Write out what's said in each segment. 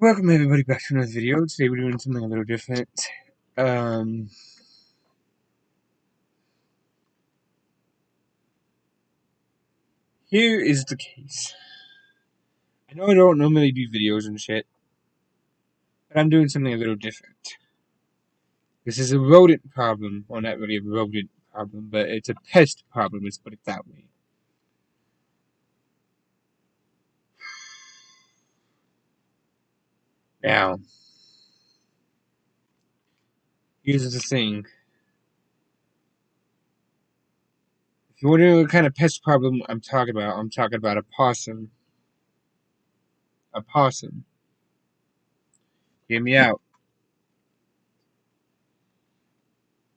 Welcome everybody back to another video. Today we're doing something a little different. Um, Here is the case. I know I don't normally do videos and shit, but I'm doing something a little different. This is a rodent problem. Well, not really a rodent problem, but it's a pest problem, let's put it that way. Now, here's the thing. If you're wondering what kind of pest problem I'm talking about a possum. A possum. Hear me out.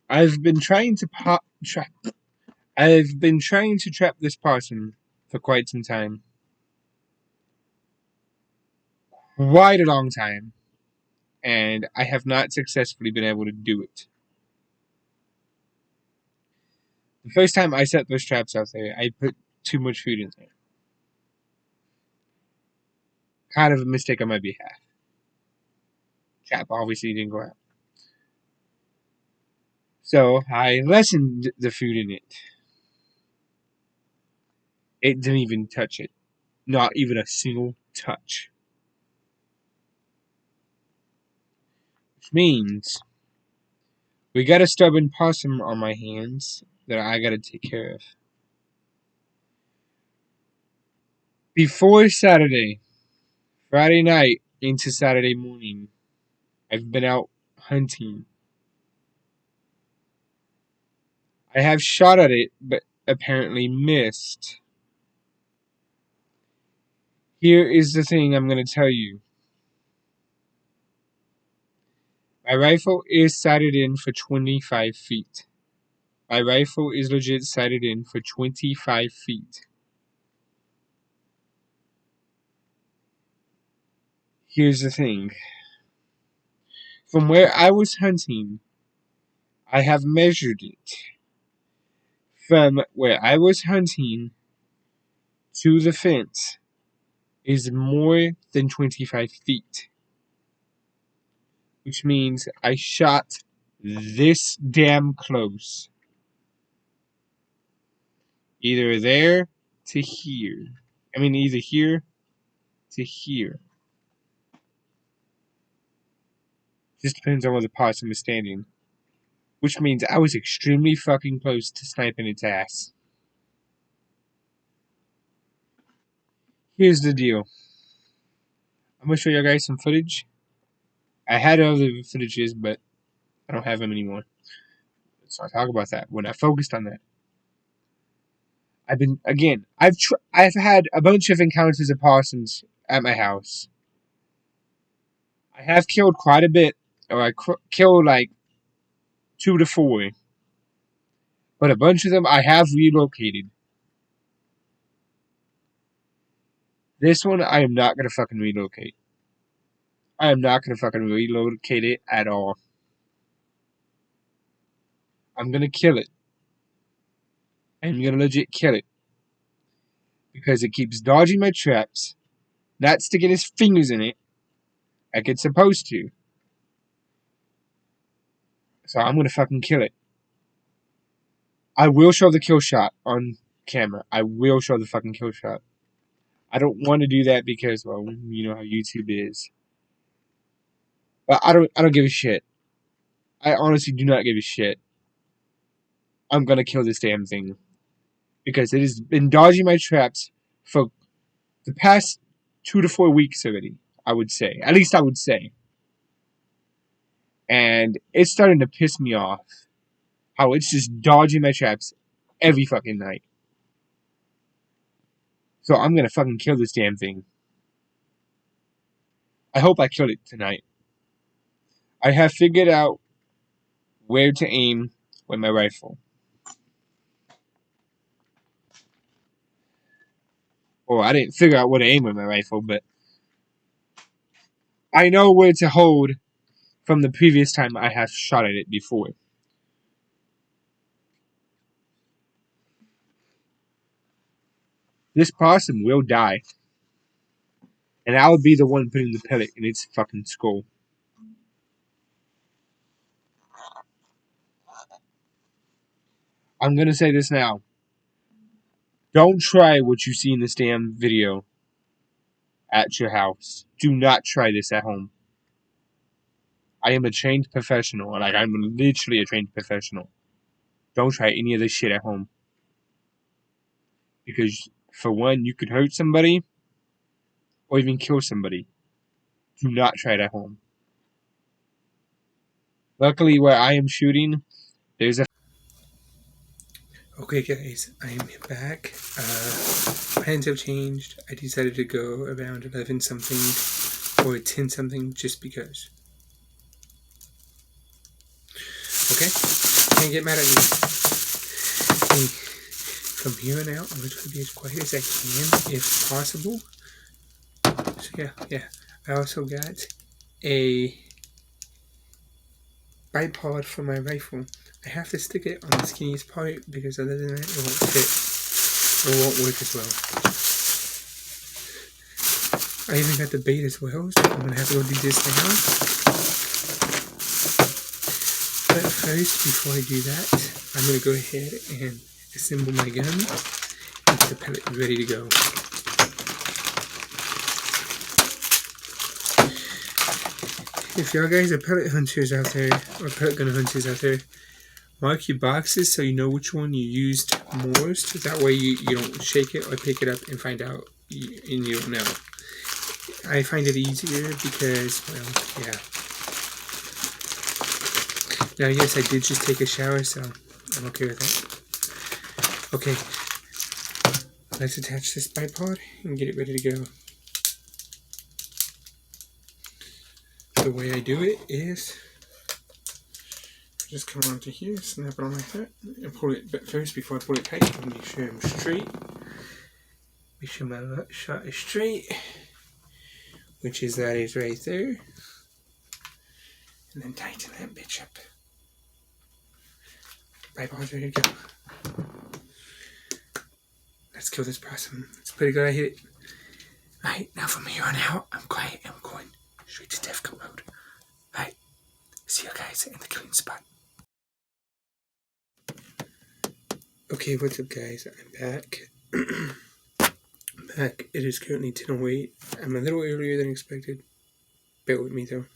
I've been trying to trap. I've been trying to trap this possum for quite some time. Quite a long time. And I have not successfully been able to do it. The first time I set those traps out there, I put too much food in there. Kind of a mistake on my behalf. Trap obviously didn't go out. So I lessened the food in it. It didn't even touch it. Not even a single touch. Which means we got a stubborn possum on my hands that I gotta take care of. Before Saturday, Friday night into Saturday morning, I've been out hunting. I have shot at it, but apparently missed. Here is the thing I'm going to tell you. My rifle is sighted in for 25 feet. My rifle is legit sighted in for 25 feet. Here's the thing. From where I was hunting, I have measured it. From where I was hunting to the fence is more than 25 feet. Which means I shot this damn close. Either there to here. Either here to here. Just depends on where the possum is standing. Which means I was extremely fucking close to sniping its ass. Here's the deal. I'm gonna show you guys some footage. I had other footages, but I don't have them anymore. So I talk about that when I focused on that. I've had a bunch of encounters of possums at my house. I have killed quite a bit, or I killed like 2 to 4. But a bunch of them I have relocated. This one I am not gonna fucking relocate. I am not gonna fucking relocate it at all. I'm gonna kill it. I'm gonna legit kill it. Because it keeps dodging my traps, not sticking his fingers in it like it's supposed to. So I'm gonna fucking kill it. I will show the kill shot on camera. I will show the fucking kill shot. I don't want to do that because, well, you know how YouTube is. But I don't give a shit. I honestly do not give a shit. I'm gonna kill this damn thing. Because it has been dodging my traps for the past 2 to 4 weeks already, I would say. At least I would say. And it's starting to piss me off. How it's just dodging my traps every fucking night. So I'm gonna fucking kill this damn thing. I hope I killed it tonight. I have figured out where to aim with my rifle. Or I didn't figure out where to aim with my rifle, but I know where to hold from the previous time I have shot at it before. This possum will die. And I would be the one putting the pellet in its fucking skull. I'm gonna say this now. Don't try what you see in this damn video at your house. Do not try this at home. I am a trained professional. Like, I'm literally a trained professional. Don't try any of this shit at home. Because, for one, you could hurt somebody or even kill somebody. Do not try it at home. Luckily, where I am shooting, there's a... Okay guys, I'm back. Plans have changed. I decided to go around 11 something or 10 something just because. Okay? Can't get mad at me. Hey, from here on out, I'm going to try to be as quiet as I can if possible. So yeah. I also got a bipod for my rifle. I have to stick it on the skinniest part because other than that it won't fit or won't work as well. I even got the bait as well, so I'm gonna have to go do this now. But first, before I do that, I'm gonna go ahead and assemble my gun and get the pellet ready to go. If y'all guys are pellet hunters out there, or pellet gun hunters out there, mark your boxes so you know which one you used most. That way you don't shake it or pick it up and find out and you don't know. I find it easier because, well, yeah. Now, yes, I did just take a shower, so I'm okay with that. Okay, let's attach this bipod and get it ready to go. The way I do it is just come onto here, snap it on like that, and pull it. But first, before I pull it tight, I make sure I'm straight. Make sure my shot is straight, which is that is right there. And then tighten that bitch up. Bipod's ready to go. Let's kill this possum. It's pretty good. I hit it. Alright, now from here on out, I'm quiet and I'm going straight to Defco mode. Alright, see you guys in the killing spot. Okay, what's up guys? I'm back. It is currently 10:08. I'm a little earlier than expected. Bear with me though.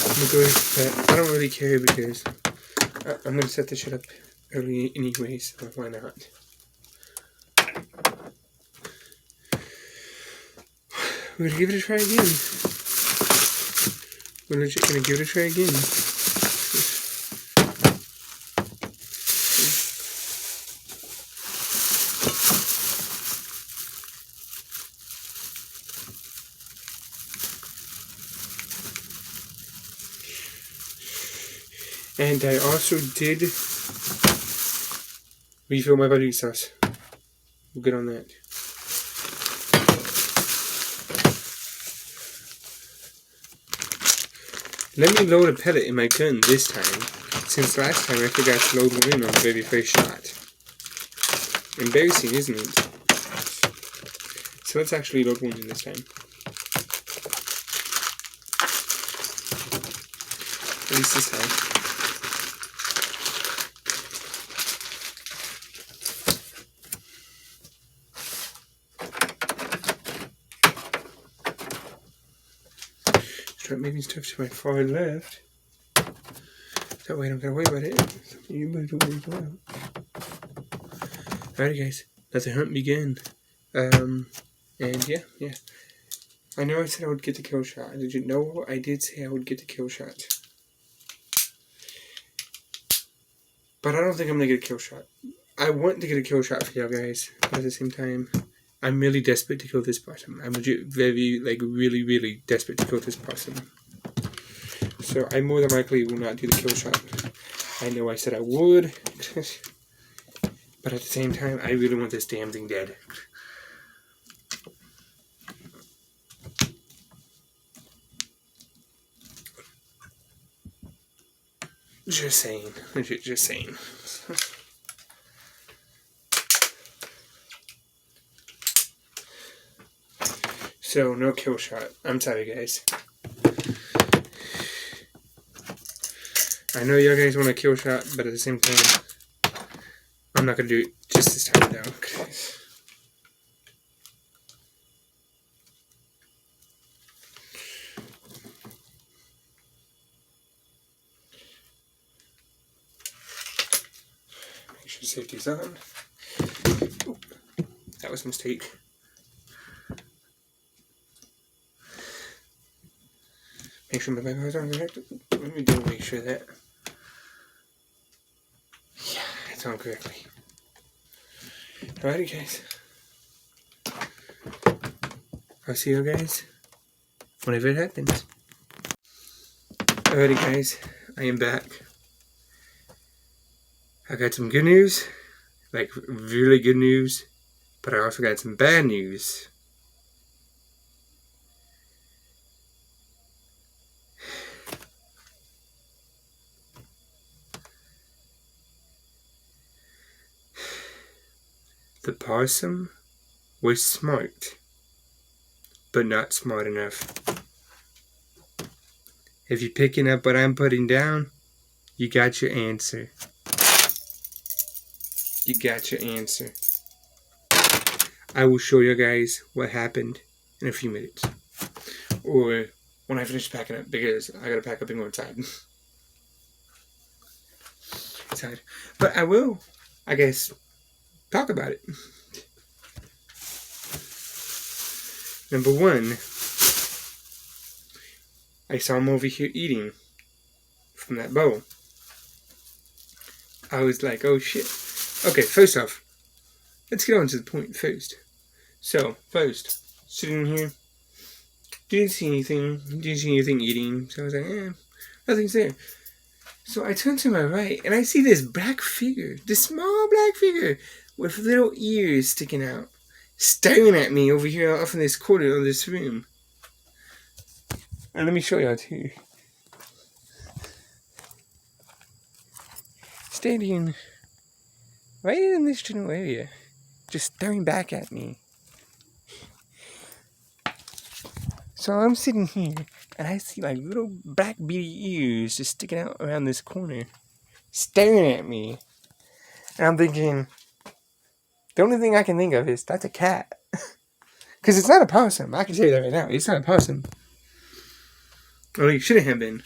I'm good, but I don't really care because I'm gonna set this shit up early anyway, so why not? We're gonna give it a try again. We're legit gonna give it a try again. And I also did refill my barbecue sauce. We're good on that. Let me load a pellet in my gun this time, since last time I forgot to load one in on the very first shot. Embarrassing, isn't it? So let's actually load one in this time. At least this time. Start moving stuff to my far left. That way I don't gotta worry about it. You move away as well. Alright guys, let the hunt begin. And yeah. I know I said I would get the kill shot. Did you know I did say I would get the kill shot? But I don't think I'm gonna get a kill shot. I want to get a kill shot for y'all guys, but at the same time, I'm really desperate to kill this possum. I'm legit very, really desperate to kill this possum. So I more than likely will not do the kill shot. I know I said I would, but at the same time, I really want this damn thing dead. Just saying. Just saying. So, no kill shot. I'm sorry, guys. I know you guys want a kill shot, but at the same time, I'm not going to do it just this time, though. Make sure safety's on. Ooh, that was a mistake. Make sure my backpacks are correct. Let me do make sure that. Yeah, it's on correctly. Alrighty, guys. I'll see you guys whenever it happens. Alrighty, guys. I am back. I got some good news. Like, really good news. But I also got some bad news. The possum was smart, but not smart enough. If you're picking up what I'm putting down, you got your answer. You got your answer. I will show you guys what happened in a few minutes. Or when I finish packing up, because I gotta pack up and go inside. But I will, I guess, talk about it. Number one, I saw him over here eating from that bowl. I was like, oh shit. Okay, first off, let's get on to the point first. So, first, sitting here, didn't see anything eating, so I was like, nothing's there. So I turn to my right, and I see this black figure, this small black figure, with little ears sticking out, staring at me over here off in this corner of this room. And let me show y'all too. Standing right in this general area, just staring back at me. So I'm sitting here, and I see like little black beady ears just sticking out around this corner, staring at me. And I'm thinking, the only thing I can think of is, that's a cat. Because it's not a possum. I can tell you that right now. It's not a possum. Well, it shouldn't have been.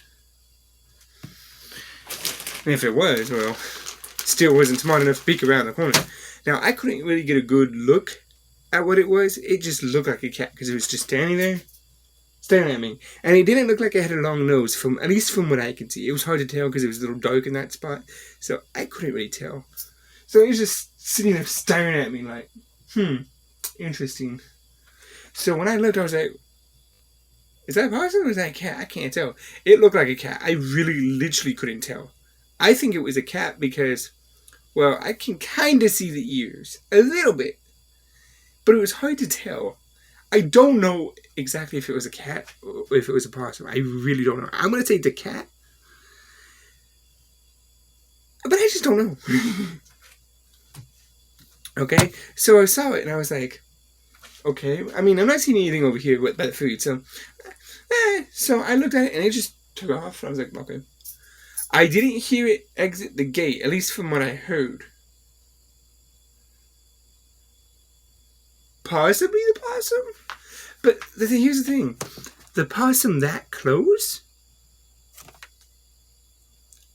And if it was, well, still wasn't smart enough to peek around the corner. Now, I couldn't really get a good look at what it was. It just looked like a cat because it was just standing there, staring at me. And it didn't look like it had a long nose, at least from what I could see. It was hard to tell because it was a little dark in that spot. So I couldn't really tell. So it was just sitting there staring at me like, interesting. So when I looked, I was like, is that a possum or is that a cat? I can't tell. It looked like a cat. I really, literally couldn't tell. I think it was a cat because, well, I can kind of see the ears. A little bit. But it was hard to tell. I don't know exactly if it was a cat or if it was a possum. I really don't know. I'm going to say the cat. But I just don't know. Okay? So I saw it and I was like, okay. I mean, I'm not seeing anything over here with that food. So I looked at it and it just took off. And I was like, okay. I didn't hear it exit the gate, at least from what I heard. Possibly the possum? But here's the thing. The possum that close?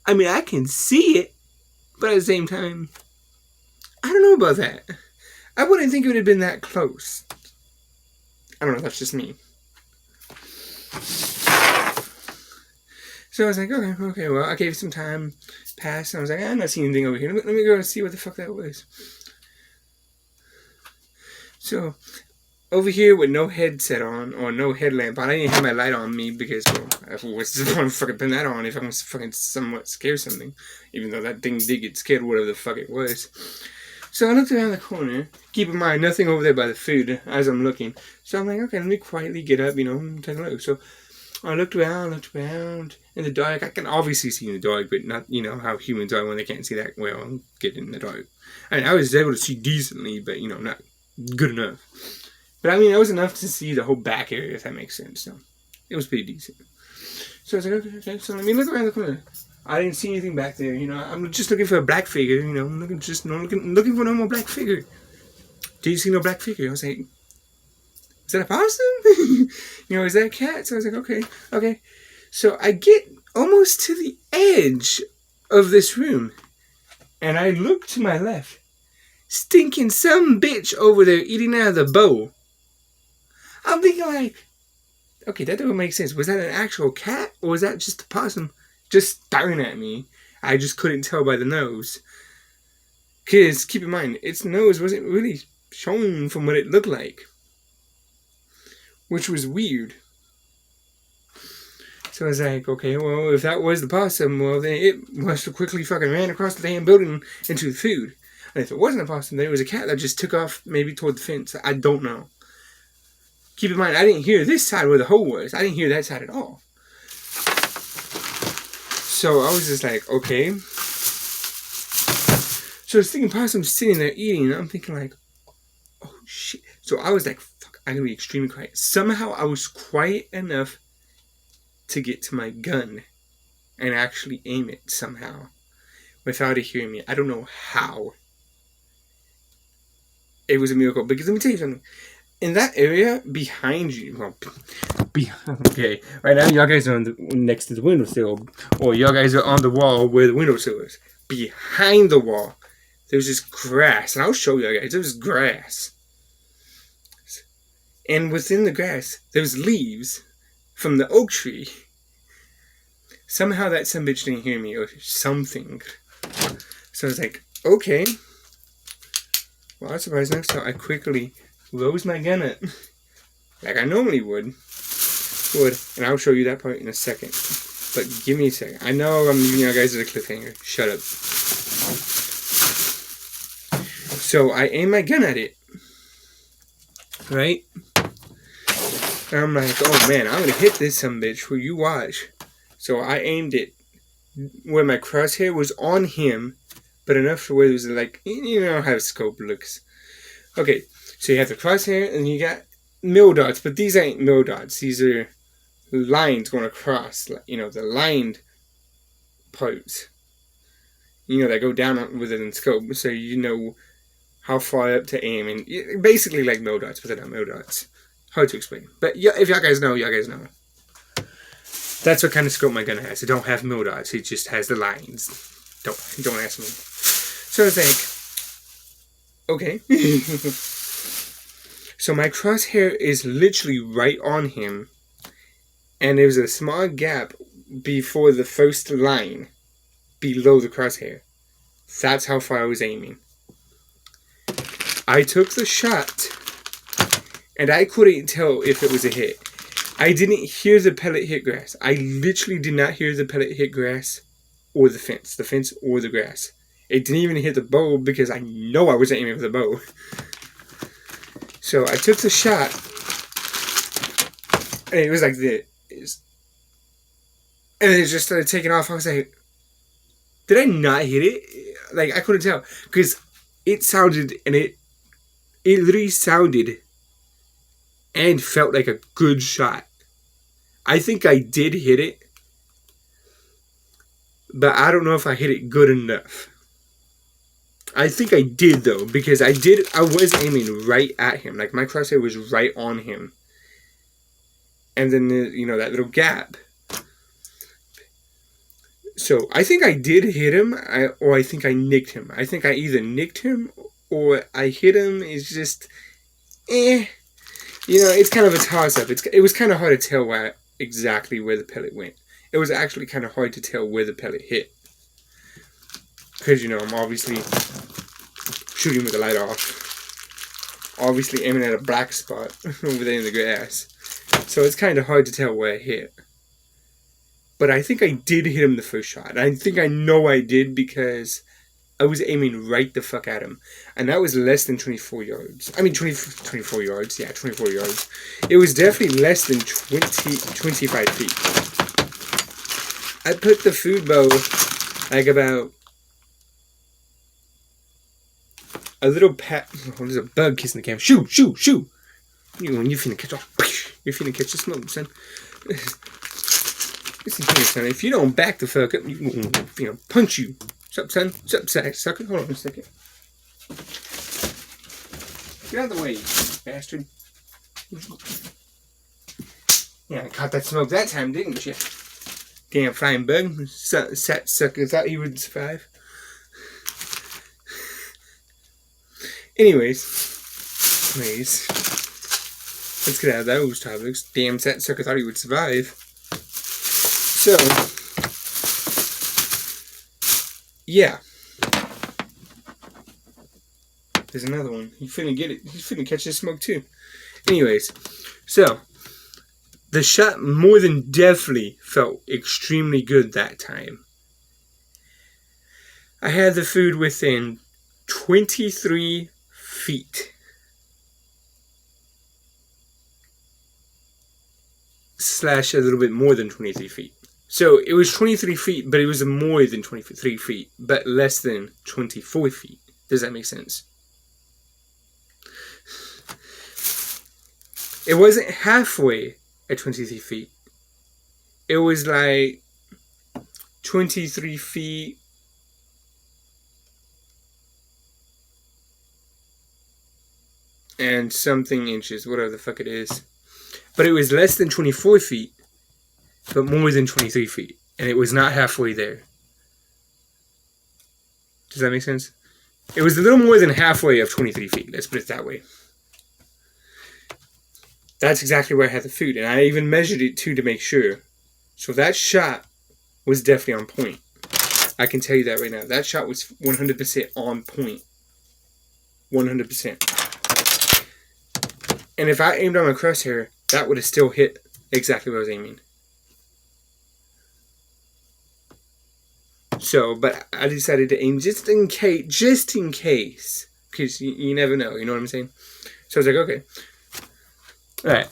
I mean, I can see it, but at the same time, I don't know about that. I wouldn't think it would have been that close. I don't know, that's just me. So I was like, okay, well, I gave it some time, passed, and I was like, I'm not seeing anything over here. Let me go and see what the fuck that was. So, over here with no headset on, or no headlamp on, I didn't have my light on me because, well, I was just want to fucking put that on if I'm fucking somewhat scared something. Even though that thing did get scared, whatever the fuck it was. So I looked around the corner, keep in mind, nothing over there by the food as I'm looking. So I'm like, okay, let me quietly get up, and take a look. So I looked around in the dark. I can obviously see in the dark, but not, how humans are when they can't see that well and get in the dark. I mean, I was able to see decently, but, not good enough. But I mean, it was enough to see the whole back area, if that makes sense. So it was pretty decent. So I was like, okay. So let me look around the corner. I didn't see anything back there. I'm just looking for a black figure. I'm looking for no more black figure. Did you see no black figure? I was like, is that a possum? Is that a cat? So I was like, okay. So I get almost to the edge of this room, and I look to my left. Stinking some bitch over there eating out of the bowl. I'm thinking like, okay, that doesn't make sense. Was that an actual cat, or was that just a possum just staring at me? I just couldn't tell by the nose. Because, keep in mind, its nose wasn't really showing from what it looked like. Which was weird. So I was like, okay, well, if that was the possum, well, then it must have quickly fucking ran across the damn building into the food. And if it wasn't a possum, then it was a cat that just took off maybe toward the fence. I don't know. Keep in mind, I didn't hear this side where the hole was. I didn't hear that side at all. So I was just like, okay. So I was thinking possum's sitting there eating, and I'm thinking like, oh shit. So I was like, fuck, I'm gonna be extremely quiet. Somehow I was quiet enough to get to my gun and actually aim it somehow without it hearing me. I don't know how. It was a miracle. Because let me tell you something. In that area behind you, okay, right now y'all guys are next to the windowsill, or y'all guys are on the wall where the windowsill is. Behind the wall, there's this grass, and I'll show y'all guys. There's grass, and within the grass, there's leaves from the oak tree. Somehow that some bitch didn't hear me or something. So I was like, okay. Well, I was surprised enough, so I quickly rose my gun up like I normally would, and I'll show you that part in a second. But give me a second. I know I'm leaving you guys at a cliffhanger. Shut up. So I aim my gun at it, right? And I'm like, oh man, I'm gonna hit this some bitch. Will you watch? So I aimed it where my crosshair was on him, but enough to where it was like, you know how a scope looks. Okay, so you have the crosshair and you got mill dots, but these ain't mill dots. These are lines going across, the lined parts, that go down within scope, so you know how far up to aim, and basically like mill dots, but they're not mill dots. Hard to explain, but yeah, if y'all guys know, y'all guys know. That's what kind of scope my gun has. It don't have mill dots. It just has the lines. Don't ask me. So I was like, okay. So my crosshair is literally right on him, and there's a small gap before the first line below the crosshair. That's how far I was aiming. I took the shot, and I couldn't tell if it was a hit. I didn't hear the pellet hit grass. I literally did not hear the pellet hit grass or the fence or the grass. It didn't even hit the bow because I know I wasn't aiming for the bow. So I took the shot, and it was like this. And it just started taking off. I was like, did I not hit it? Like, I couldn't tell. Because it sounded, and it literally sounded and felt like a good shot. I think I did hit it, but I don't know if I hit it good enough. I think I did, though, because I was aiming right at him. Like, my crosshair was right on him. And then, that little gap. So, I think I did hit him, or I think I nicked him. I think I either nicked him, or I hit him. It's just, it's kind of a toss-up. It was kind of hard to tell exactly where the pellet went. It was actually kind of hard to tell where the pellet hit. Because, I'm obviously shooting with the light off. Obviously aiming at a black spot over there in the grass. So it's kind of hard to tell where I hit. But I think I did hit him the first shot. I think I know I did because I was aiming right the fuck at him. And that was less than 24 yards. I mean, 24 yards. Yeah, 24 yards. It was definitely less than 25 feet. I put the food bow like about a little pat. Oh, there's a bug kissing the camera. Shoo! You finna catch you're finna catch the smoke, son. Listen here, son. If you don't back the fuck up, you know, punch you. What's up, son? What's up, sucker? Hold on a second. Get out of the way, you bastard. Yeah, I caught that smoke that time, didn't you? Damn fine bug. Sucker thought he would survive. Anyways, let's get out of those topics. Damn sucker thought he would survive. So, yeah. There's another one. He's finna get it. He's finna catch this smoke too. Anyways, so the shot more than definitely felt extremely good that time. I had the food within 23 feet. Slash a little bit more than 23 feet. So it was 23 feet, but it was more than 23 feet, but less than 24 feet. Does that make sense? It wasn't halfway at 23 feet. It was like 23 feet and something inches, whatever the fuck it is. But it was less than 24 feet, but more than 23 feet. And it was not halfway there. Does that make sense? It was a little more than halfway of 23 feet. Let's put it that way. That's exactly where I had the food. And I even measured it too to make sure. So that shot was definitely on point. I can tell you that right now. That shot was 100% on point. 100%. And if I aimed on my crosshair, that would have still hit exactly what I was aiming. So, but I decided to aim just in case. Because you never know, you know what I'm saying? So I was like, okay. Alright.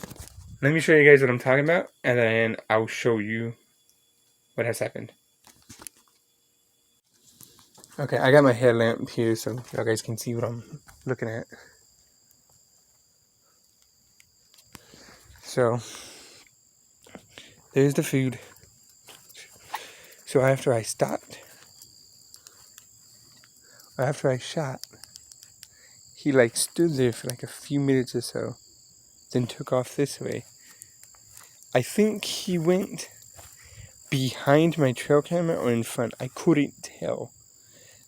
Let me show you guys what I'm talking about, and then I'll show you what has happened. Okay, I got my headlamp here so y'all guys can see what I'm looking at. So, there's the food. So after I stopped, after I shot, he like stood there for like a few minutes or so, then took off this way. I think he went behind my trail camera or in front. I couldn't tell.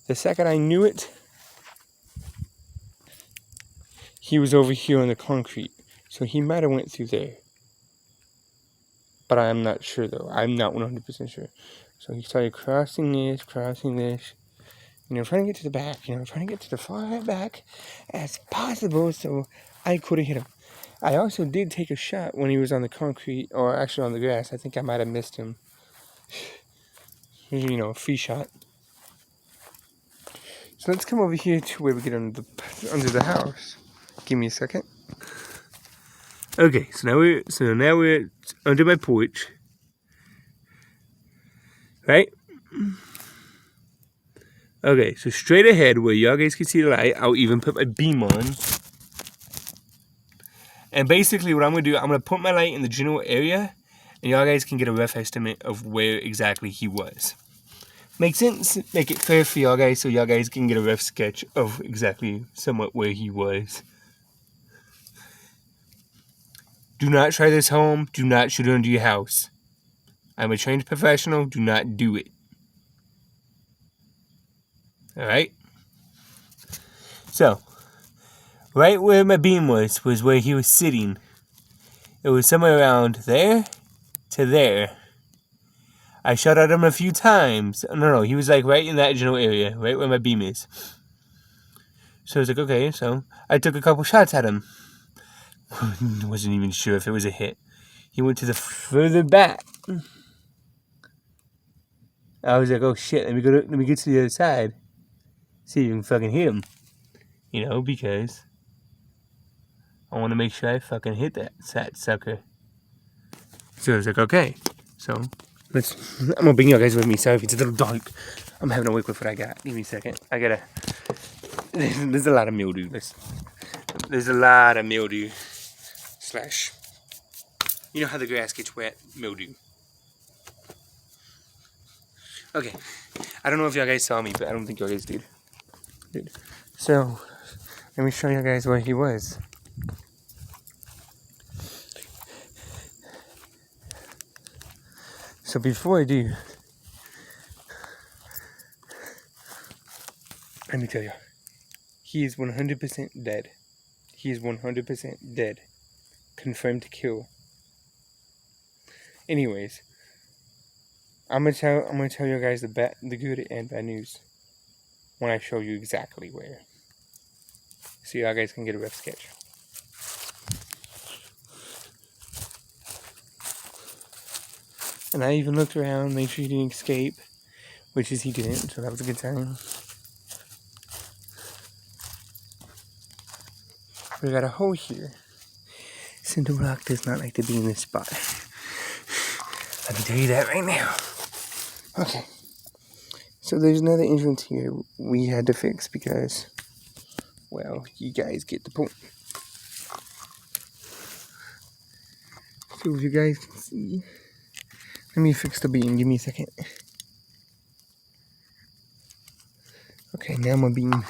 The second I knew it, he was over here on the concrete. So he might have went through there. But I'm not sure though. I'm not 100% sure. So he started crossing this. You know, trying to get to the back. You know, trying to get to the far back as possible so I couldn't hit him. I also did take a shot when he was on the concrete, or actually on the grass. I think I might have missed him. You know, a free shot. So let's come over here to where we get under the house. Give me a second. Okay, so now we're under my porch. Right? Okay, so straight ahead where y'all guys can see the light, I'll even put my beam on. And basically what I'm going to do, I'm going to put my light in the general area, and y'all guys can get a rough estimate of where exactly he was. Make sense? Make it fair for y'all guys so y'all guys can get a rough sketch of exactly somewhat where he was. Do not try this home. Do not shoot it under your house. I'm a trained professional. Do not do it. Alright? So, right where my beam was where he was sitting. It was somewhere around there to there. I shot at him a few times. No, he was like right in that general area, right where my beam is. So I was like, okay, so I took a couple shots at him. Wasn't even sure if it was a hit. He went to the further back. I was like, oh shit, let me get to the other side. See if you can fucking hit him. You know, because I want to make sure I fucking hit that sucker. So I was like, okay. So I'm gonna bring you guys with me. Sorry if it's a little dark. I'm having to work with what I got. Give me a second. There's a lot of mildew. There's a lot of mildew. slash, you know how the grass gets wet, mildew. Okay, I don't know if y'all guys saw me, but I don't think y'all guys did. So, let me show you guys where he was. So before I do, let me tell you, he is 100% dead. He is 100% dead. Confirmed kill. Anyways, I'm gonna tell you guys the good and bad news when I show you exactly where, so y'all guys can get a rough sketch. And I even looked around, made sure he didn't escape, which is he didn't, so that was a good sign. We got a hole here. Cinder block does not like to be in this spot. Let me tell you that right now. Okay. So there's another entrance here we had to fix because, well, you guys get the point. So if you guys can see, let me fix the beam. Give me a second. Okay, now my beam.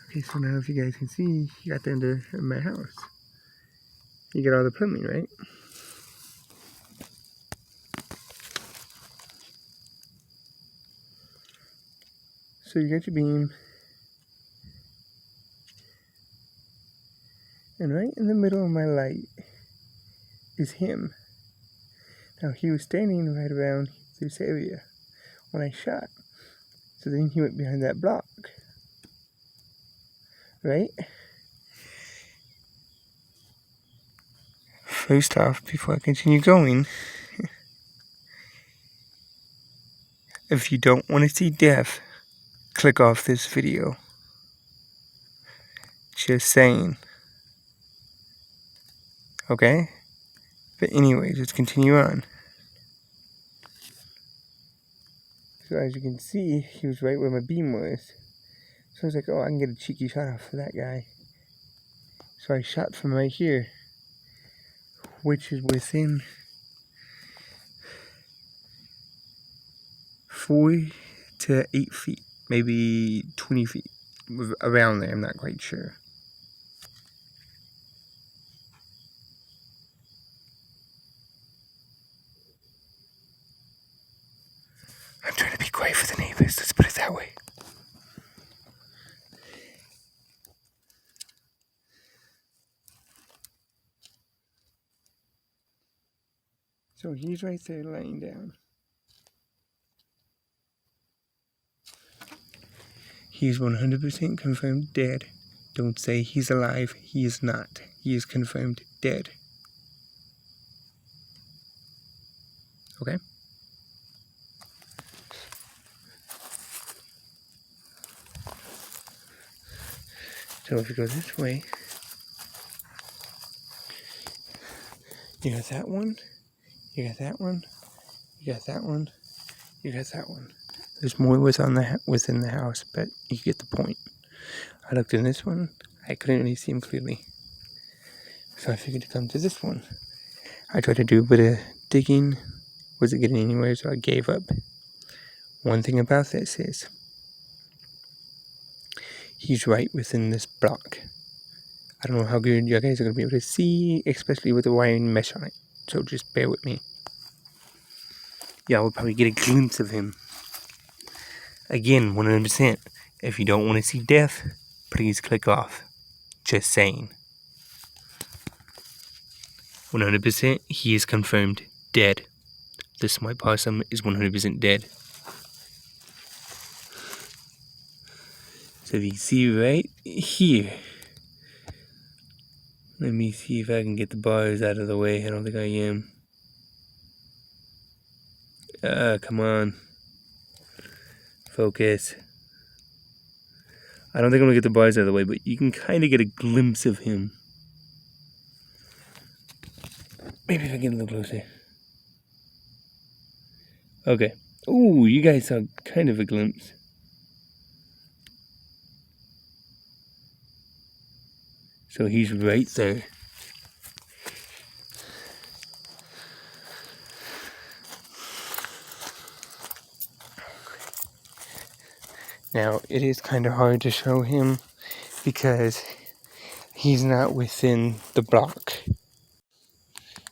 Okay, so now if you guys can see, you got the end of my house. You got all the plumbing, right? So you got your beam. And right in the middle of my light is him. Now he was standing right around this area when I shot. So then he went behind that block. Right? First off, before I continue going, if you don't want to see death, click off this video. Just saying. Okay? But anyways, let's continue on. So as you can see, he was right where my beam was. So I was like, oh, I can get a cheeky shot off of that guy. So I shot from right here, which is within 4 to 8 feet, maybe 20 feet, around there, I'm not quite sure. I'm trying to be quiet for the neighbors, let's put it that way. So he's right there laying down. He's 100% confirmed dead. Don't say he's alive. He is not. He is confirmed dead. Okay? So if you go this way, you got that one, you got that one, you got that one, you got that one. There's more within the house, but you get the point. I looked in this one, I couldn't really see him clearly. So I figured to come to this one. I tried to do a bit of digging, wasn't getting anywhere, so I gave up. One thing about this is, he's right within this block. I don't know how good you guys are going to be able to see, especially with the wiring mesh on it. So just bear with me. Yeah, we'll probably get a glimpse of him. Again, 100%. If you don't want to see death, please click off. Just saying. 100%, he is confirmed dead. This my possum is 100% dead. So if you see right here, let me see if I can get the bars out of the way. I don't think I am. Come on. Focus. I don't think I'm gonna get the bars out of the way, but you can kind of get a glimpse of him. Maybe if I get a little closer. Okay. Ooh, you guys saw kind of a glimpse. So he's right there. Now, it is kind of hard to show him because he's not within the block.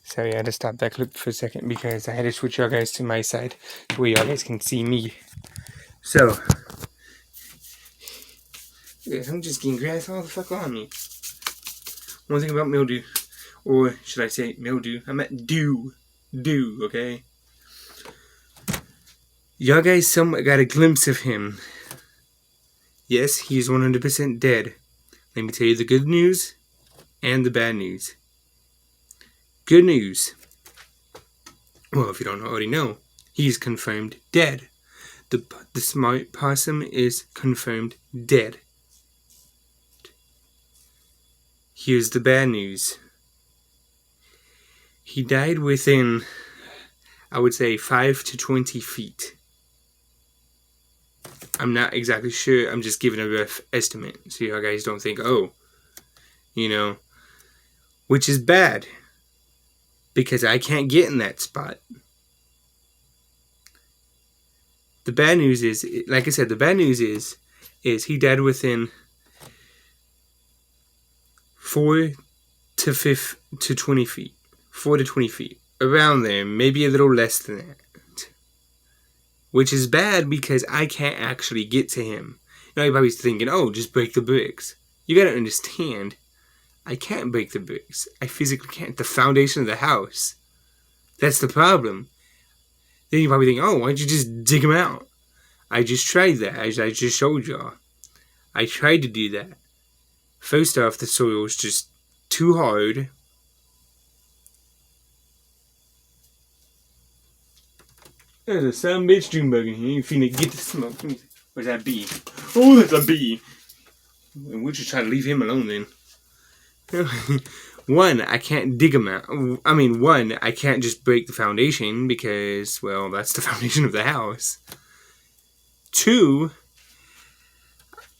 Sorry, I had to stop that clip for a second because I had to switch y'all guys to my side where y'all guys can see me. So, I'm just getting grass all the fuck on me. One thing about mildew, or should I say mildew? I meant dew, okay? Y'all guys somewhat got a glimpse of him. Yes, he's 100% dead. Let me tell you the good news and the bad news. Good news. Well, if you don't already know, he's confirmed dead. The smart possum is confirmed dead. Here's the bad news. He died within, I would say, 5 to 20 feet. I'm not exactly sure. I'm just giving a rough estimate so you guys don't think, oh, which is bad because I can't get in that spot. The bad news is, like I said, the bad news is he died within 4 to 20 feet. 4 to 20 feet. Around there, maybe a little less than that. Which is bad because I can't actually get to him. You're probably thinking, oh, just break the bricks. You gotta understand, I can't break the bricks. I physically can't. The foundation of the house. That's the problem. Then you probably think, oh, why don't you just dig them out? I just tried that, as I just showed y'all. I tried to do that. First off, the soil was just too hard. There's a son bitch Junebug in here. You finna get the smoke. Where's that bee? Oh, that's a bee. And we'll just try to leave him alone then. One, I can't dig them out. One, I can't just break the foundation because, well, that's the foundation of the house. Two,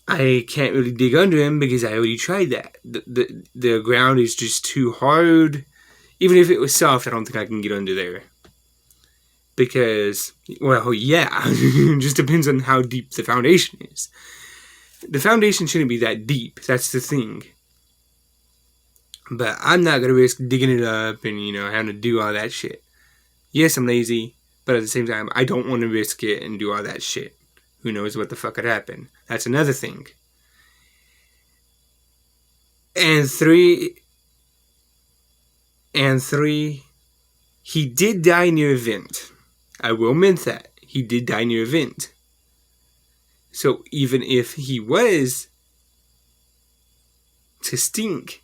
I can't really dig under him because I already tried that. The ground is just too hard. Even if it was soft, I don't think I can get under there. Because, well, yeah, it just depends on how deep the foundation is. The foundation shouldn't be that deep. That's the thing. But I'm not going to risk digging it up and, having to do all that shit. Yes, I'm lazy, but at the same time, I don't want to risk it and do all that shit. Who knows what the fuck could happen. That's another thing. And three, he did die near a vent. I will admit that. He did die near a vent. So even if he was to stink,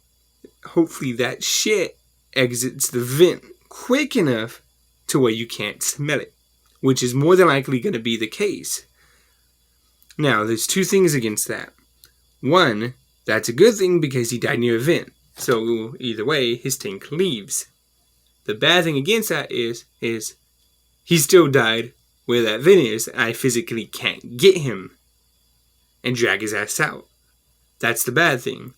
hopefully that shit exits the vent quick enough to where you can't smell it, which is more than likely going to be the case. Now, there's two things against that. One, that's a good thing because he died near a vent. So either way, his stink leaves. The bad thing against that is he still died where that vent is, and I physically can't get him and drag his ass out. That's the bad thing.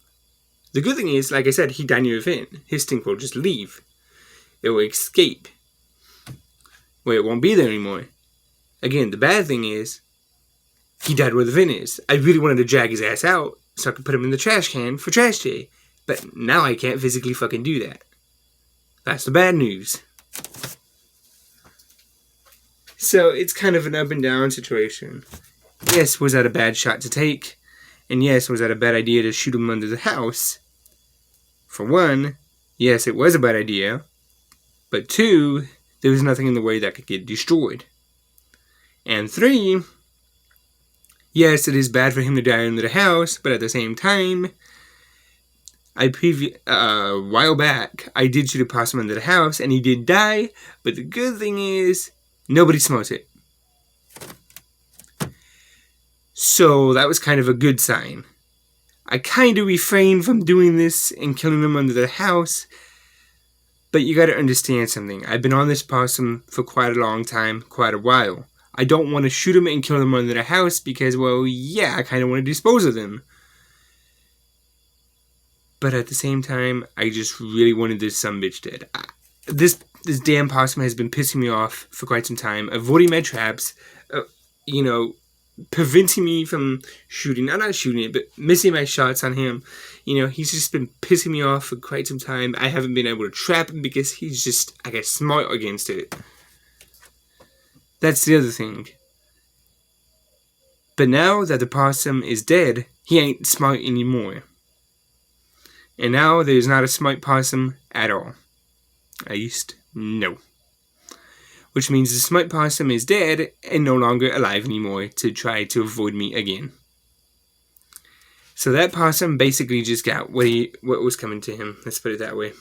The good thing is, like I said, he died near a vent. His stink will just leave. It will escape. Where it won't be there anymore. Again, the bad thing is, he died where the vent is. I really wanted to drag his ass out so I could put him in the trash can for trash day. But now I can't physically fucking do that. That's the bad news. So it's kind of an up and down situation. Yes, was that a bad shot to take? And yes, was that a bad idea to shoot him under the house? For one, yes, it was a bad idea. But two, there was nothing in the way that could get destroyed. And three, yes, it is bad for him to die under the house, but at the same time, a while back, I did shoot a possum under the house, and he did die, but the good thing is, nobody smells it. So that was kind of a good sign. I kind of refrained from doing this and killing them under the house, but you gotta understand something. I've been on this possum for quite a long time, quite a while. I don't want to shoot them and kill them under the house because, well, yeah, I kind of want to dispose of them. But at the same time, I just really wanted this sumbitch dead. This damn possum has been pissing me off for quite some time. Avoiding my traps, preventing me from shooting. I'm not shooting it, but missing my shots on him. You know, he's just been pissing me off for quite some time. I haven't been able to trap him because he's just, I guess, smart against it. That's the other thing. But now that the possum is dead, he ain't smart anymore. And now there's not a smart possum at all. At least, no. Which means the smart possum is dead and no longer alive anymore to try to avoid me again. So that possum basically just got what was coming to him. Let's put it that way.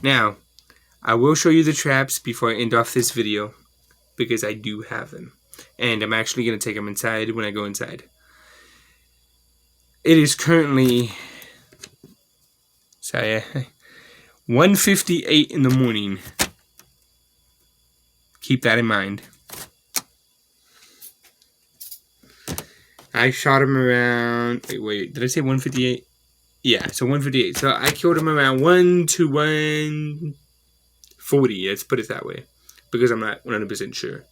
Now, I will show you the traps before I end off this video, because I do have them. And I'm actually going to take them inside when I go inside. It is currently 1:58 in the morning. Keep that in mind. I shot him around... Wait, did I say 1:58? Yeah, so 1:58. So I killed him around 1 to 1:40. Let's put it that way, because I'm not 100% sure.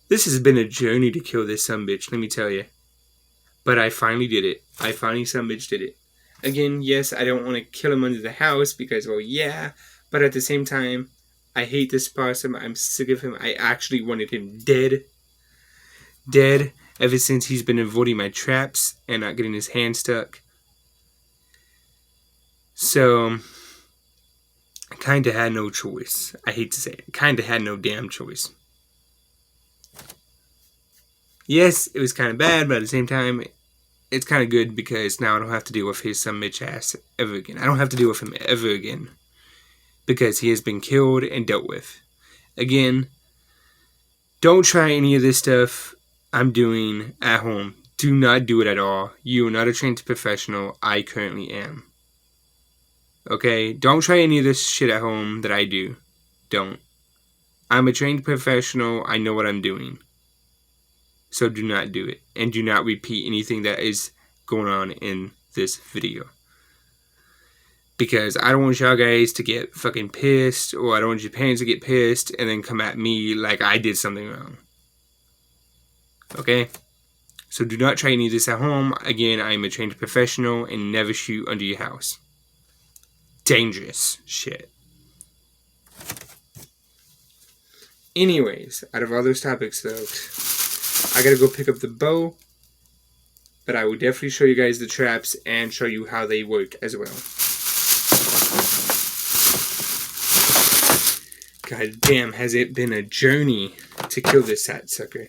This has been a journey to kill this sumbitch, let me tell you. But I finally did it. I finally sumbitch did it. Again, yes, I don't want to kill him under the house because, well, yeah. But at the same time, I hate this possum. I'm sick of him. I actually wanted him dead. Dead ever since he's been avoiding my traps and not getting his hand stuck. So, I kind of had no choice. I hate to say it. Kind of had no damn choice. Yes, it was kind of bad, but at the same time, it's kind of good because now I don't have to deal with his some bitch ass ever again. I don't have to deal with him ever again because he has been killed and dealt with. Again, don't try any of this stuff I'm doing at home. Do not do it at all. You are not a trained professional. I currently am. Okay? Don't try any of this shit at home that I do. Don't. I'm a trained professional. I know what I'm doing. So do not do it. And do not repeat anything that is going on in this video. Because I don't want y'all guys to get fucking pissed, or I don't want your parents to get pissed and then come at me like I did something wrong. Okay? So do not try any of this at home. Again, I am a trained professional and never shoot under your house. Dangerous shit. Anyways, out of all those topics though, I gotta go pick up the bow, but I will definitely show you guys the traps and show you how they work as well. God damn, has it been a journey to kill this fat sucker.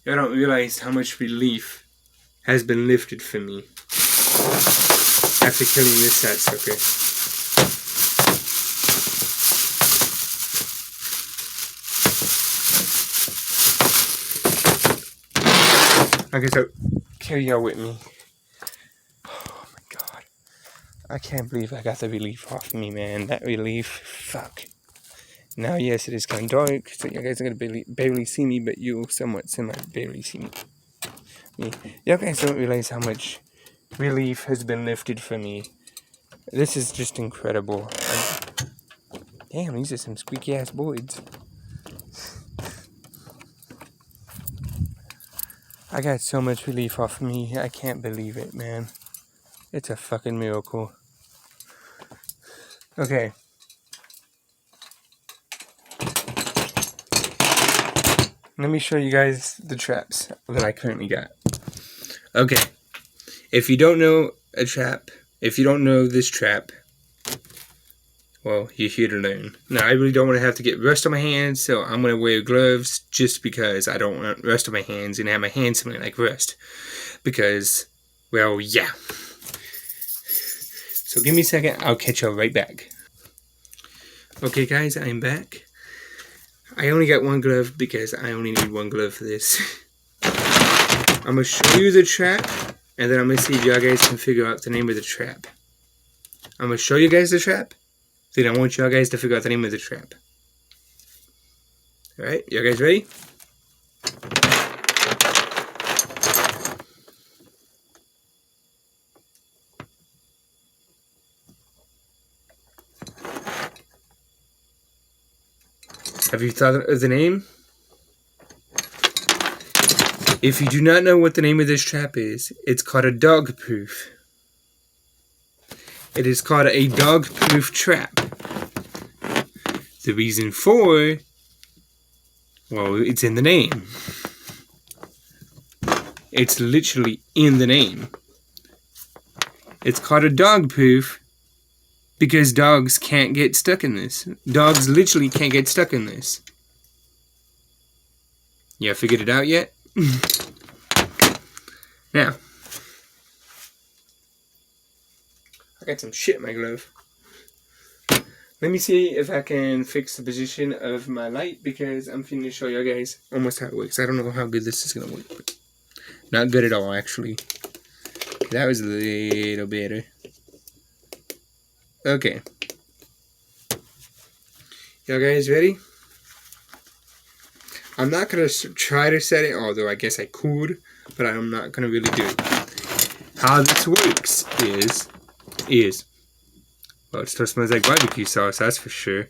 Y'all don't realize how much relief has been lifted from me after killing this fat sucker. Okay, so carry y'all with me. Oh my god. I can't believe I got the relief off me, man. That relief, fuck. Now, yes, it is kind of dark, so you guys are going to barely see me, but you'll somewhat semi-barely see me. You guys don't realize how much relief has been lifted from me. This is just incredible. Damn, these are some squeaky-ass boards. I got so much relief off me, I can't believe it, man. It's a fucking miracle. Okay. Let me show you guys the traps that I currently got. Okay. If you don't know a trap, if you don't know this trap, well, you're here to learn. Now, I really don't want to have to get rust on my hands, so I'm going to wear gloves just because I don't want rust on my hands and have my hands smelling like rust. Because, well, yeah. So give me a second, I'll catch y'all right back. Okay, guys, I'm back. I only got one glove because I only need one glove for this. I'm going to show you the trap, and then I'm going to see if y'all guys can figure out the name of the trap. I'm going to show you guys the trap, then I want y'all guys to figure out the name of the trap. Alright, y'all guys ready? Have you thought of the name? If you do not know what the name of this trap is, it's called a dog proof. It is called a dog proof trap. The reason for, well, it's in the name. It's literally in the name. It's called a dog proof because dogs can't get stuck in this. Dogs literally can't get stuck in this. You have figured it out yet? Now, I got some shit in my glove. Let me see if I can fix the position of my light because I'm finna show you guys almost how it works. I don't know how good this is gonna work, but not good at all actually. That was a little better. Okay. Y'all guys ready? I'm not gonna try to set it, although I guess I could, but I'm not gonna really do it. How this works is well, it still smells like barbecue sauce, that's for sure.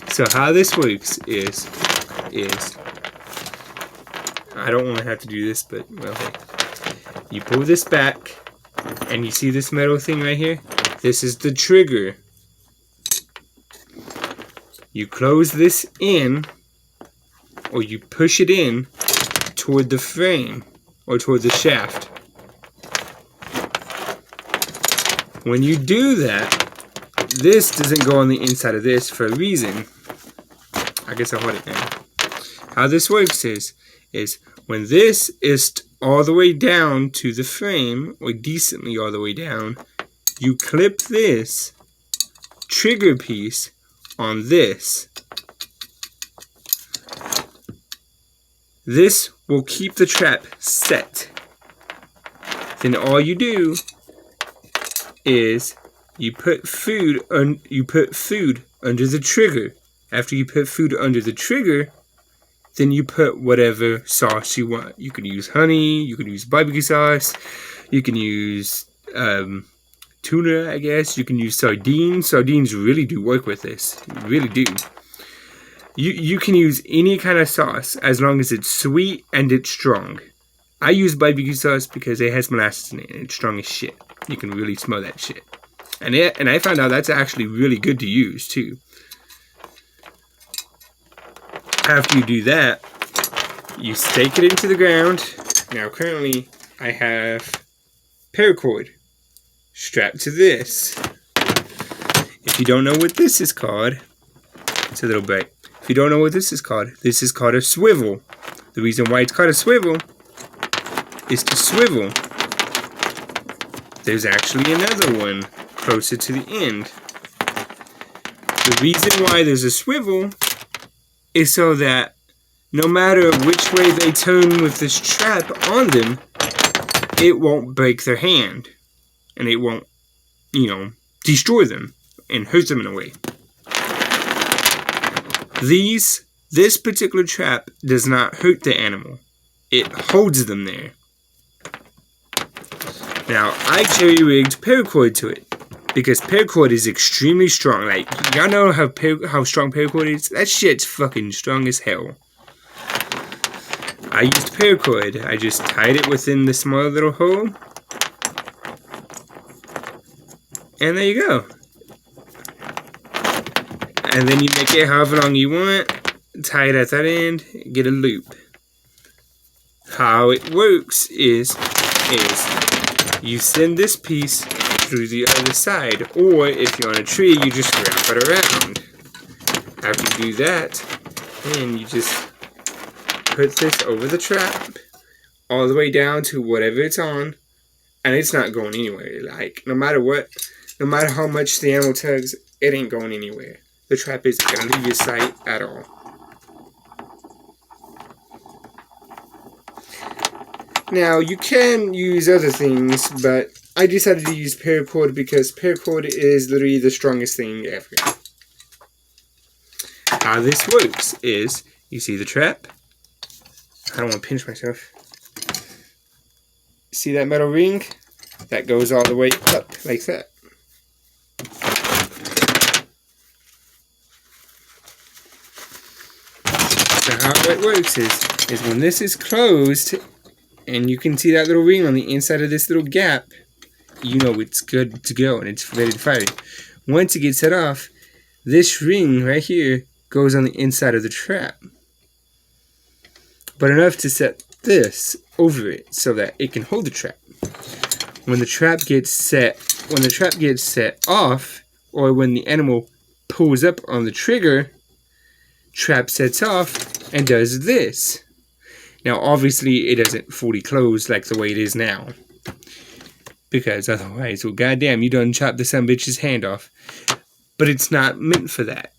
So how this works is I don't want to have to do this, but well, hey. You pull this back, and you see this metal thing right here? This is the trigger. You close this in, or you push it in toward the frame, or toward the shaft. When you do that, this doesn't go on the inside of this for a reason. I guess I'll hold it now. How this works is when this is all the way down to the frame, or decently all the way down, you clip this trigger piece on this. This will keep the trap set. Then all you do is you put food under the trigger. After you put food under the trigger, then you put whatever sauce you want. You can use honey, you can use barbecue sauce, you can use tuna, I guess. You can use sardines. Sardines really do work with this. Really do. You can use any kind of sauce as long as it's sweet and it's strong. I use barbecue sauce because it has molasses in it and it's strong as shit. You can really smell that shit. And I found out that's actually really good to use too. After you do that, you stake it into the ground. Now currently I have paracord strapped to this. If you don't know what this is called, it's a little bit. If you don't know what this is called a swivel. The reason why it's called a swivel is to swivel. There's actually another one closer to the end. The reason why there's a swivel is so that no matter which way they turn with this trap on them, it won't break their hand. And it won't, destroy them and hurt them in a way. This particular trap does not hurt the animal. It holds them there. Now, I jerry-rigged paracord to it because paracord is extremely strong. Like, y'all know how strong paracord is? That shit's fucking strong as hell. I used paracord. I just tied it within the small little hole. And there you go. And then you make it however long you want. Tie it at that end. Get a loop. How it works is you send this piece through the other side, or if you're on a tree, you just wrap it around. After you do that, then you just put this over the trap, all the way down to whatever it's on, and it's not going anywhere. Like, no matter how much the animal tugs, it ain't going anywhere. The trap isn't gonna leave your sight at all. Now, you can use other things, but I decided to use paracord because paracord is literally the strongest thing ever. How this works is, you see the trap? I don't want to pinch myself. See that metal ring? That goes all the way up like that. So how it works is when this is closed, and you can see that little ring on the inside of this little gap, you know it's good to go and it's ready to fire. Once it gets set off, this ring right here goes on the inside of the trap, but enough to set this over it so that it can hold the trap. When the trap gets set off, or when the animal pulls up on the trigger, trap sets off and does this. Now obviously it doesn't fully close like the way it is now, because otherwise, well, goddamn, you done chopped the son bitch's hand off. But it's not meant for that.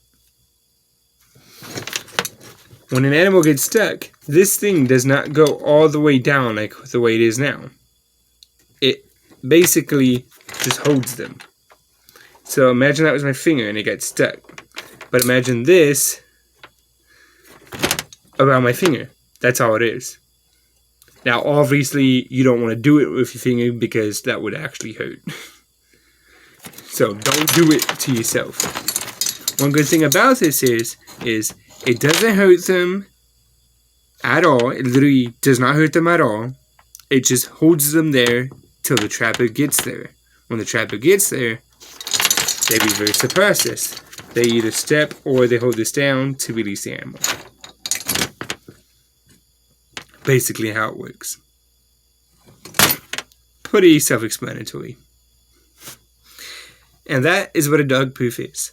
When an animal gets stuck, this thing does not go all the way down like the way it is now. It basically just holds them. So imagine that was my finger and it got stuck. But imagine this around my finger. That's all it is. Now obviously you don't want to do it with your finger because that would actually hurt. So don't do it to yourself. One good thing about this is it doesn't hurt them at all. It literally does not hurt them at all. It just holds them there till the trapper gets there. When the trapper gets there, they reverse the process. They either step or they hold this down to release the animal. Basically how it works. Pretty self-explanatory. And that is what a dog proof is.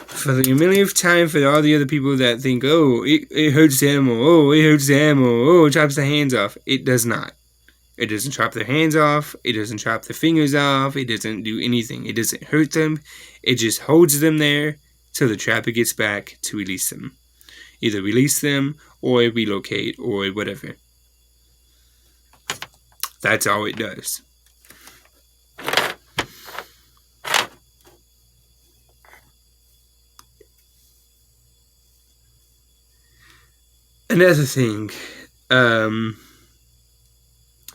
For the millionth time, for all the other people that think, oh, it hurts the animal, oh, it hurts the animal, oh, it chops the hands off. It does not. It doesn't chop their hands off. It doesn't chop their fingers off. It doesn't do anything. It doesn't hurt them. It just holds them there till the trapper gets back to release them. Either release them or relocate or whatever. That's all it does. Another thing,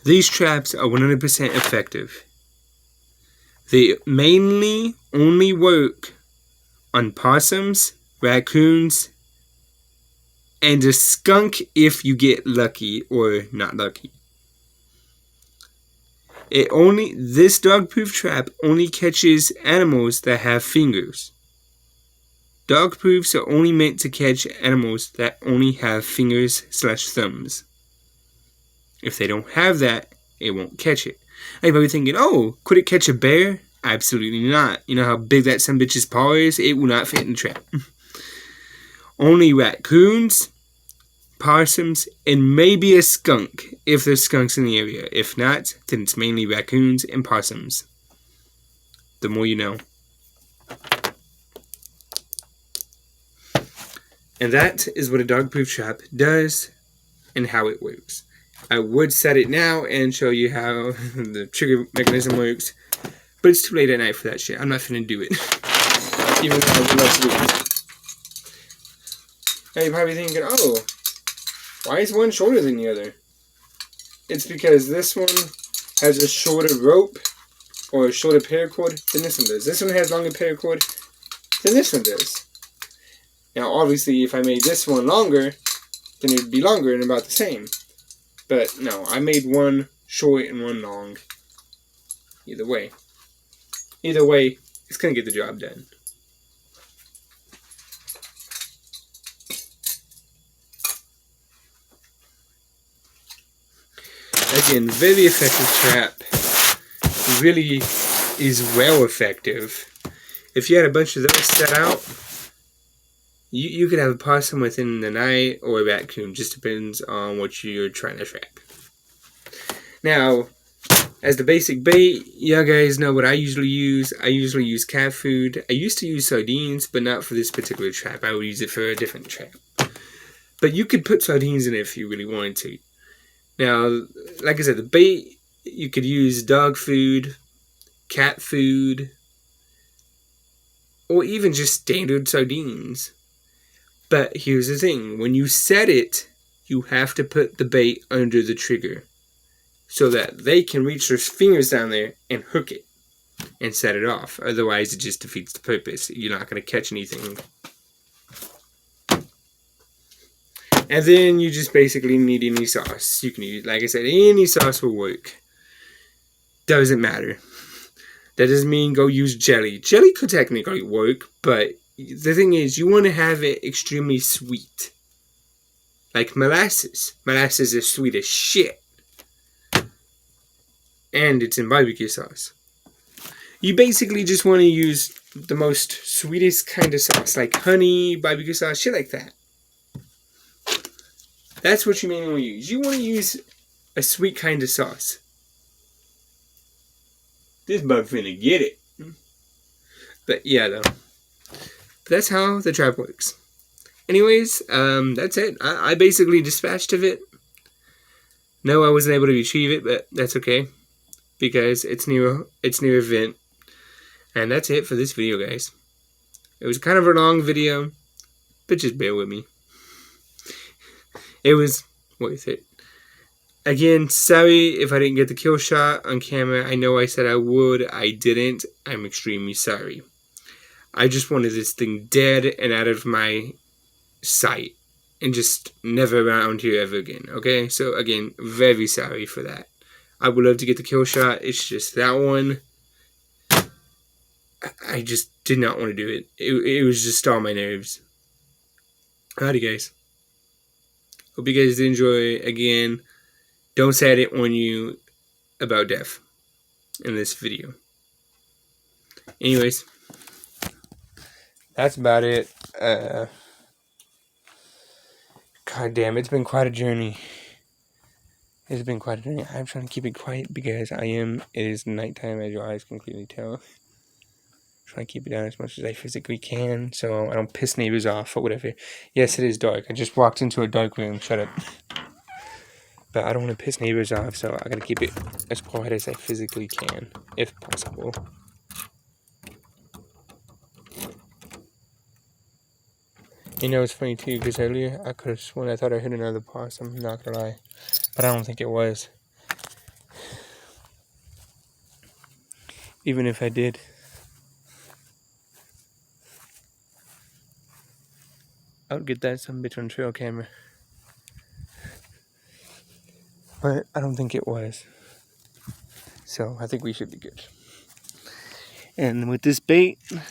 these traps are 100% effective. They mainly only work on possums, raccoons, and a skunk if you get lucky or not lucky. This dog-proof trap only catches animals that have fingers. Dog proofs are only meant to catch animals that only have fingers/thumbs. If they don't have that, it won't catch it. Now you're probably thinking, oh, could it catch a bear? Absolutely not. You know how big that son bitch's paw is? It will not fit in the trap. Only raccoons, possums, and maybe a skunk, if there's skunks in the area. If not, then it's mainly raccoons and possums. The more you know. And that is what a dog-proof trap does and how it works. I would set it now and show you how the trigger mechanism works, but it's too late at night for that shit. I'm not finna do it. Even though I would love to do it. Now you're probably thinking, oh, why is one shorter than the other? It's because this one has a shorter rope or a shorter paracord than this one does. This one has longer paracord than this one does. Now, obviously, if I made this one longer, then it would be longer and about the same. But no, I made one short and one long. Either way, it's going to get the job done. Again, very effective trap. Really is well effective. If you had a bunch of those set out, you could have a possum within the night or a raccoon. Just depends on what you're trying to trap. Now, as the basic bait, you guys know what I usually use. I usually use cat food. I used to use sardines, but not for this particular trap. I would use it for a different trap. But you could put sardines in it if you really wanted to. Now, like I said, the bait, you could use dog food, cat food, or even just standard sardines. But here's the thing, when you set it, you have to put the bait under the trigger so that they can reach their fingers down there and hook it and set it off. Otherwise, it just defeats the purpose. You're not going to catch anything. And then you just basically need any sauce. You can use, like I said, any sauce will work. Doesn't matter. That doesn't mean go use jelly. Jelly could technically work, but the thing is, you want to have it extremely sweet. Like molasses. Molasses is sweet as shit. And it's in barbecue sauce. You basically just want to use the most sweetest kind of sauce, like honey, barbecue sauce, shit like that. That's what you mainly want to use. You want to use a sweet kind of sauce. This bug finna get it. But yeah, though. That's how the trap works. Anyways, that's it. I basically dispatched of it. No, I wasn't able to retrieve it, but that's okay. Because it's near event. And that's it for this video, guys. It was kind of a long video, but just bear with me. It was worth it. Again, sorry if I didn't get the kill shot on camera. I know I said I would. I didn't. I'm extremely sorry. I just wanted this thing dead and out of my sight. And just never around here ever again. Okay? So, again, very sorry for that. I would love to get the kill shot. It's just that one. I just did not want to do it. It was just on my nerves. Alrighty, guys. Hope you guys did enjoy. Again, don't say I didn't warn you about death in this video. Anyways, that's about it. God damn, it's been quite a journey. It's been quite a journey. I'm trying to keep it quiet because it is nighttime, as your eyes can clearly tell. Trying to keep it down as much as I physically can so I don't piss neighbors off or whatever. Yes, it is dark. I just walked into a dark room. Shut up. But I don't want to piss neighbors off, so I gotta keep it as quiet as I physically can, if possible. You know, it's funny too, because earlier I could have sworn I thought I hit another possum, not gonna lie. But I don't think it was. Even if I did. I would get that some bitch on trail camera. But I don't think it was. So I think we should be good. And with this bait, I'm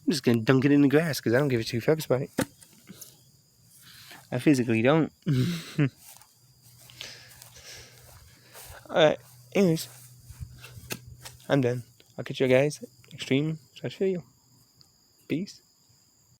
just gonna dunk it in the grass because I don't give a two fucks about it. I physically don't. Alright, anyways. I'm done. I'll catch you guys extreme / video. Peace.